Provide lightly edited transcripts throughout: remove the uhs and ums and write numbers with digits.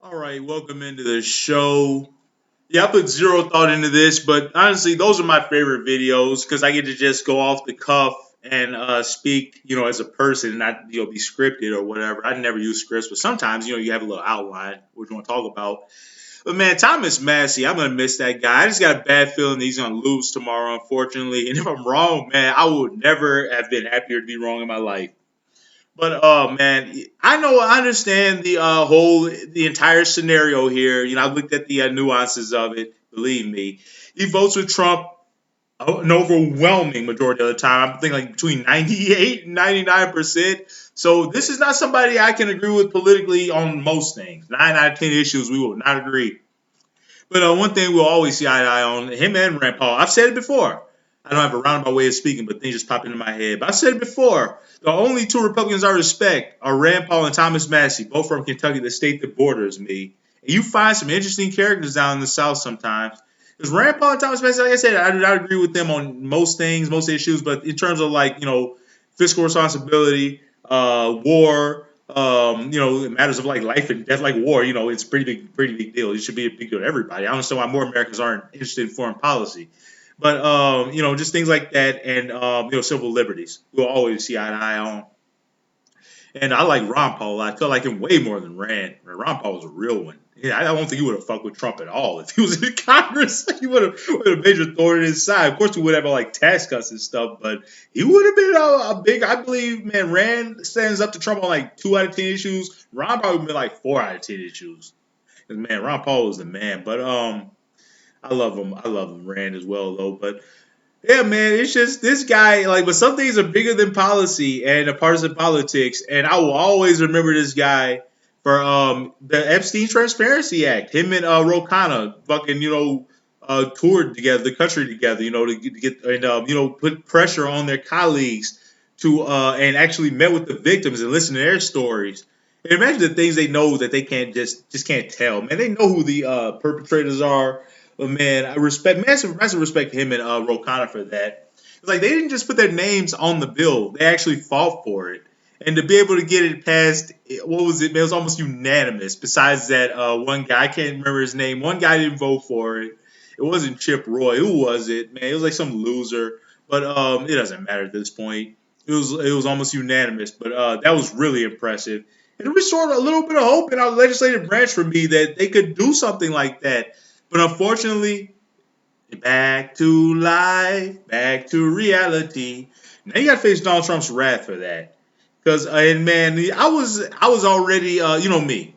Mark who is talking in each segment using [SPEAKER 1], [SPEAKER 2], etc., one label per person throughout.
[SPEAKER 1] All right, welcome into the show. Yeah, I put zero thought into this, but honestly, those are my favorite videos because I get to just go off the cuff and speak, as a person, and not be scripted or whatever. I never use scripts, but sometimes you have a little outline what you want to talk about. But man, Thomas Massie, I'm gonna miss that guy. I just got a bad feeling that he's gonna lose tomorrow, unfortunately. And if I'm wrong, man, I would never have been happier to be wrong in my life. But man, I understand the entire scenario here. I looked at the nuances of it. Believe me, he votes with Trump an overwhelming majority of the time. I'm thinking like between 98 and 99%. So this is not somebody I can agree with politically on most things. 9 out of 10 issues we will not agree. But one thing we'll always see eye to eye on him and Rand Paul. I've said it before. I don't have a roundabout way of speaking, but things just pop into my head. But I've said it before. The only two Republicans I respect are Rand Paul and Thomas Massie, both from Kentucky, the state that borders me. And you find some interesting characters down in the South sometimes. Because Rand Paul and Thomas Massie, like I said, I do not agree with them on most things, most issues. But in terms of fiscal responsibility, war, matters of like life and death, like war, it's pretty big deal. It should be a big deal to everybody. I don't understand why more Americans aren't interested in foreign policy. But just things like that, and civil liberties, we'll always see eye to eye on. And I like Ron Paul. I feel like him way more than Rand. Ron Paul was a real one. Yeah, I don't think he would have fucked with Trump at all if he was in Congress. He would have major thorn in his side. Of course, he would have like tax cuts and stuff, but he would have been a big. I believe, man, Rand stands up to Trump on like 2 out of 10 issues. Ron probably would have been like 4 out of 10 issues. Because man, Ron Paul was the man. But I love him. I love him, Rand as well, though. But yeah, man, it's just this guy. Like, but some things are bigger than policy and the partisan politics. And I will always remember this guy for the Epstein Transparency Act. Him and Ro Khanna fucking toured together, the country together. To get and put pressure on their colleagues to and actually met with the victims and listened to their stories. And imagine the things they know that they can't just can't tell. Man, they know who the perpetrators are. But man, I respect massive respect to him and Ro Khanna for that. It's like they didn't just put their names on the bill; they actually fought for it, and to be able to get it passed, what was it? Man, it was almost unanimous. Besides that, one guy I can't remember his name. One guy didn't vote for it. It wasn't Chip Roy. Who was it? Man, it was like some loser. But it doesn't matter at this point. It was almost unanimous. But that was really impressive. And it restored a little bit of hope in our legislative branch for me that they could do something like that. But unfortunately, back to life, back to reality. Now you got to face Donald Trump's wrath for that. Because and man, I was already me.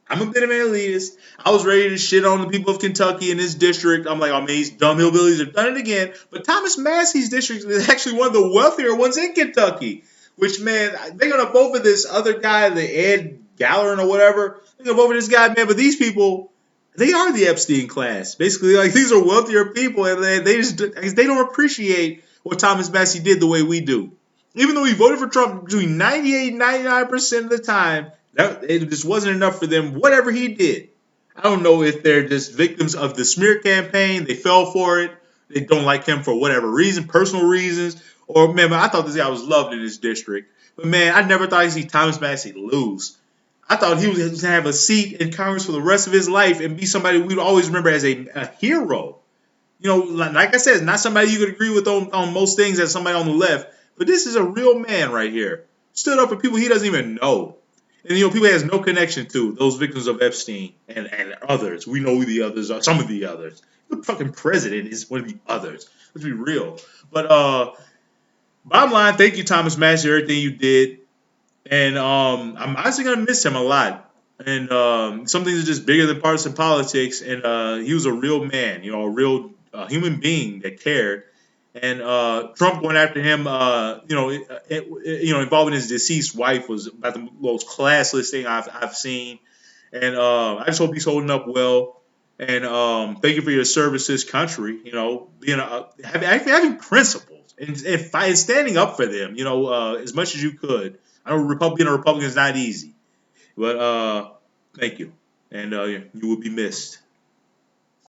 [SPEAKER 1] I'm a bit of an elitist. I was ready to shit on the people of Kentucky in this district. I'm like, oh man, these dumb hillbillies have done it again. But Thomas Massie's district is actually one of the wealthier ones in Kentucky. Which man, they're gonna vote for this other guy, the Ed Gallerin or whatever. They're gonna vote for this guy, man. But these people, they are the Epstein class. Basically, like these are wealthier people, and they don't appreciate what Thomas Massie did the way we do. Even though he voted for Trump between 98 and 99% of the time, that it just wasn't enough for them. Whatever he did, I don't know if they're just victims of the smear campaign. They fell for it. They don't like him for whatever reason, personal reasons, or man, I thought this guy was loved in his district. But man, I never thought I'd see Thomas Massie lose. I thought he was going to have a seat in Congress for the rest of his life and be somebody we'd always remember as a hero. Like I said, it's not somebody you could agree with on most things as somebody on the left, but this is a real man right here. Stood up for people he doesn't even know. And people he has no connection to, those victims of Epstein and others. We know who the others are, some of the others. The fucking president is one of the others. Let's be real. But bottom line, thank you, Thomas Massie, for everything you did. And I'm honestly gonna miss him a lot. And some things are just bigger than partisan politics. And he was a real man, a real human being that cared. And Trump going after him, involving his deceased wife was about the most classless thing I've seen. And I just hope he's holding up well. And thank you for your service to this country. Being having principles and standing up for them. As much as you could. I know being a Republican is not easy, but thank you, and you will be missed.